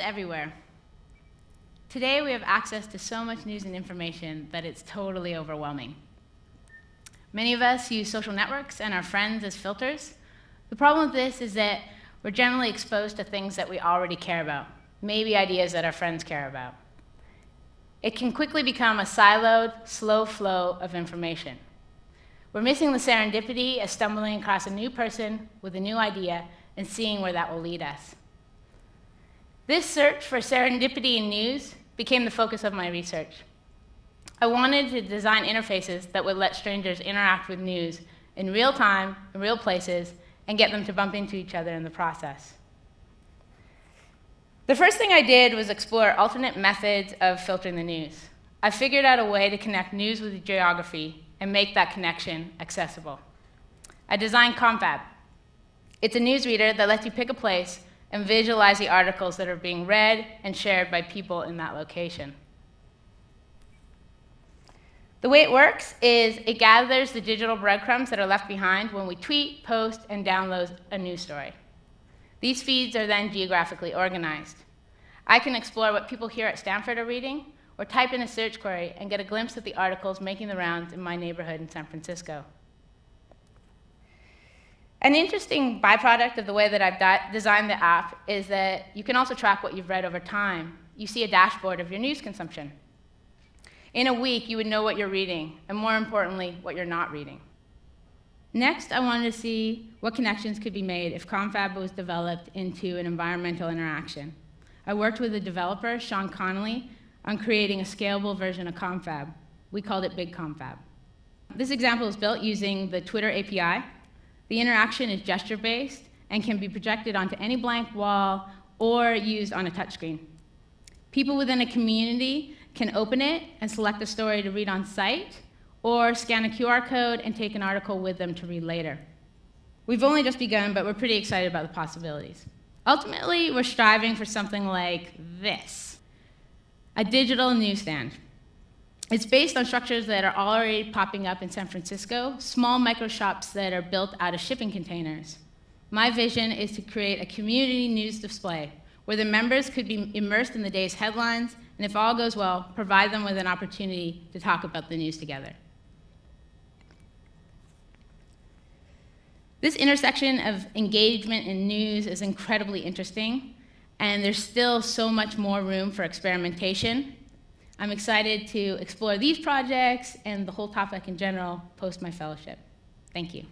everywhere. Today we have access to so much news and information that it's totally overwhelming. Many of us use social networks and our friends as filters. The problem with this is that we're generally exposed to things that we already care about, maybe ideas that our friends care about. It can quickly become a siloed, slow flow of information. We're missing the serendipity of stumbling across a new person with a new idea and seeing where that will lead us. This search for serendipity in news became the focus of my research. I wanted to design interfaces that would let strangers interact with news in real time, in real places, and get them to bump into each other in the process. The first thing I did was explore alternate methods of filtering the news. I figured out a way to connect news with geography and make that connection accessible. I designed Kon Fab. It's a newsreader that lets you pick a place and visualize the articles that are being read and shared by people in that location. The way it works is it gathers the digital breadcrumbs that are left behind when we tweet, post, and download a news story. These feeds are then geographically organized. I can explore what people here at Stanford are reading, or type in a search query and get a glimpse of the articles making the rounds in my neighborhood in San Francisco. An interesting byproduct of the way that I've designed the app is that you can also track what you've read over time. You see a dashboard of your news consumption. In a week, you would know what you're reading, and more importantly, what you're not reading. Next, I wanted to see what connections could be made if Kon Fab was developed into an environmental interaction. I worked with a developer, Sean Connolly, on creating a scalable version of Kon Fab. We called it Big Kon Fab. This example is built using the Twitter API. The interaction is gesture-based and can be projected onto any blank wall or used on a touchscreen. People within a community can open it and select a story to read on site, or scan a QR code and take an article with them to read later. We've only just begun, but we're pretty excited about the possibilities. Ultimately, we're striving for something like this: a digital newsstand. It's based on structures that are already popping up in San Francisco, small micro shops that are built out of shipping containers. My vision is to create a community news display where the members could be immersed in the day's headlines, and if all goes well, provide them with an opportunity to talk about the news together. This intersection of engagement and news is incredibly interesting, and there's still so much more room for experimentation. I'm excited to explore these projects and the whole topic in general post my fellowship. Thank you.